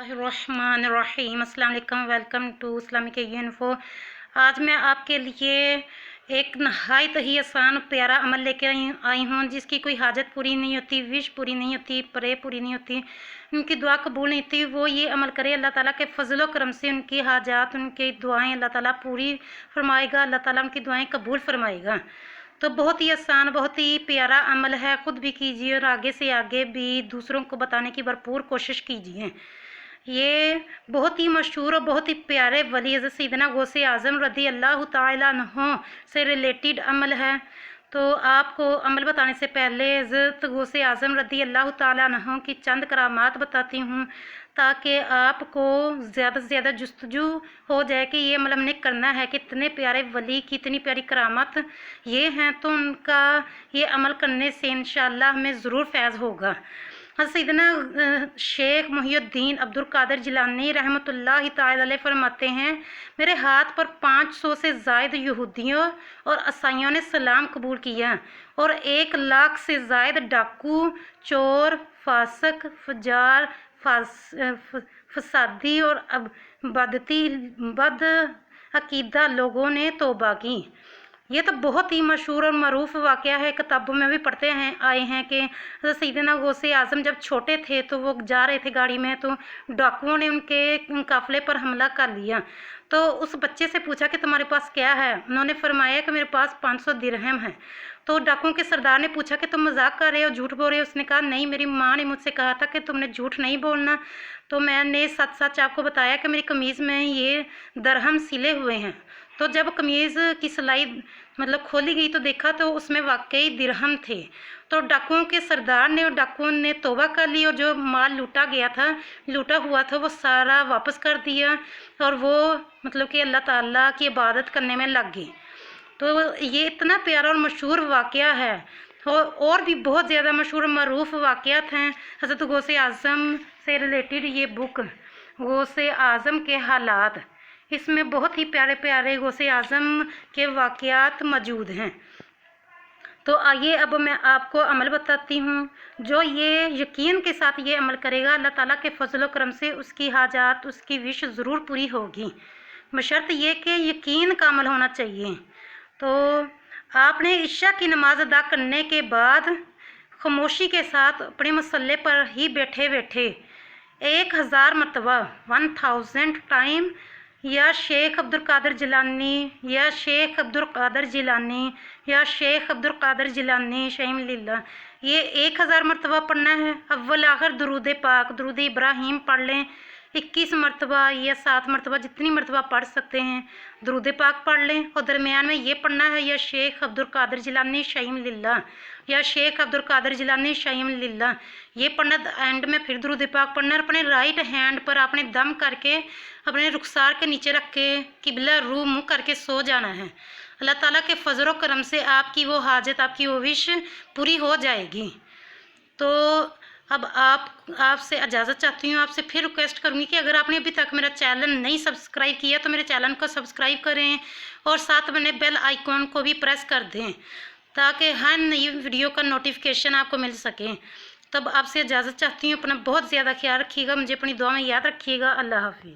रहमानिर्रहीम। अस्सलाम वालेकुम, welcome to Islamic info. आज मैं आपके लिए एक नहायत ही आसान प्यारा अमल लेकर आई हूँ, जिसकी कोई हाजत पूरी नहीं होती, विश पूरी नहीं होती, प्रे पूरी नहीं होती, उनकी दुआ कबूल नहीं होती। वो ये अमल करे, अल्लाह ताला के फजलो करम से उनकी हाजात, उनकी दुआएं अल्लाह ताला पूरी फरमाएगा, अल्लाह ताला उनकी दुआएं कबूल फरमाएगा। तो बहुत ही आसान, बहुत ही प्यारा अमल है। ख़ुद भी कीजिए और आगे से आगे भी दूसरों को बताने की भरपूर कोशिश कीजिए। ये बहुत ही मशहूर और बहुत ही प्यारे वली हज़रत सैयदना गौसे आज़म रज़ी अल्लाह ताला अन्हु से रिलेटेड अमल है। तो आपको अमल बताने से पहले हज़रत गौसे आज़म रज़ी अल्लाह ताला अन्हु की चंद करामात बताती हूँ, ताकि आपको ज़्यादा से ज़्यादा जुस्तजू हो जाए कि ये अमल हमने करना है। कितने प्यारे वली की इतनी प्यारी करामात ये हैं, तो उनका ये अमल करने से इंशाअल्लाह हमें ज़रूर फैज़ होगा। सैयदना शेख मुहियुद्दीन अब्दुल कादिर जिलानी रहमतुल्लाह ताला अलैह फरमाते हैं, मेरे हाथ पर 500 से ज़ायद यहूदियों और ईसाइयों ने सलाम कबूल किया और 1 लाख से ज़ायद डाकू, चोर, फासक, फजार, फसादी और बद अकीदा लोगों ने तौबा की। ये तो बहुत ही मशहूर और मरूफ वाक़या है, किताबों में भी पढ़ते हैं आए हैं कि सैयदना गौसे आज़म जब छोटे थे तो वो जा रहे थे गाड़ी में, तो डाकुओं ने उनके काफ़िले पर हमला कर लिया। तो उस बच्चे से पूछा कि तुम्हारे पास क्या है? उन्होंने फरमाया कि मेरे पास 500 दिरहम है। तो डाकुओं के सरदार ने पूछा कि तुम मजाक कर रहे हो, झूठ बोल रहे हो? उसने कहा नहीं, मेरी माँ ने मुझसे कहा था कि तुमने झूठ नहीं बोलना, तो मैंने सच सच आपको बताया कि मेरी कमीज़ में ये दरहम सिले हुए हैं। तो जब कमीज़ की सिलाई खोली गई तो देखा तो उसमें वाकई दिरहम थे। तो डाकुओं के सरदार ने और डाकुओं ने तौबा कर ली और जो माल लूटा हुआ था वो सारा वापस कर दिया और वो कि अल्लाह ताला की इबादत करने में लग गए। तो ये इतना प्यारा और मशहूर वाक़या है। और भी बहुत ज़्यादा मशहूर मरूफ वाक़यात हैं हज़रत गौसे आज़म से रिलेटेड। ये बुक गौसे आज़म के हालात, इसमें बहुत ही प्यारे प्यारे गौसे आज़म के वाक़यात मौजूद हैं। तो आइए अब मैं आपको अमल बताती हूँ। जो ये यकीन के साथ ये अमल करेगा, अल्लाह ताला के फजल करम से उसकी हाजात, उसकी विश ज़रूर पूरी होगी, बशर्त ये कि यकीन का अमल होना चाहिए। तो आपने इशा की नमाज़ अदा करने के बाद खामोशी के साथ अपने मसल्ले पर ही बैठे बैठे 1000 मरतबा 1000 टाइम या शेख अब्दुल कादिर जिलानी या शेख अब्दुल कादिर जिलानी या शेख अब्दुल कादिर जिलानी शहीम लिल्ला, ये 1000 मरतबा पढ़ना है। अव्वल आखिर दुरूद पाक, दुरूद इब्राहीम पढ़ लें 21 मरतबा या 7 मरतबा, जितनी मरतबा पढ़ सकते हैं दुरूद पाक पढ़ लें। और दरमियान में ये पढ़ना है या शेख अब्दुल कादिर जिलानी शहीम लिल्ला या शेख अब्दुल कादिर जिलानी शहीम लिल्ला, ये पढ़ना। एंड में फिर दुरूद पाक पढ़ना है। अपने राइट हैंड पर आपने दम करके अपने रुखसार के नीचे रख के किबला रू मुँह करके सो जाना है। अल्लाह ताला के फजल करम से आपकी वो हाजत, आपकी वो विश पूरी हो जाएगी। तो अब आपसे इजाज़त चाहती हूँ। आपसे फिर रिक्वेस्ट करूँगी कि अगर आपने अभी तक मेरा चैनल नहीं सब्सक्राइब किया तो मेरे चैनल को सब्सक्राइब करें और साथ में बेल आइकॉन को भी प्रेस कर दें, ताकि हर नई वीडियो का नोटिफिकेशन आपको मिल सके। तब आपसे इजाज़त चाहती हूँ। अपना बहुत ज़्यादा ख्याल रखिएगा, मुझे अपनी दुआ में याद रखिएगा। अल्लाह हाफिज़।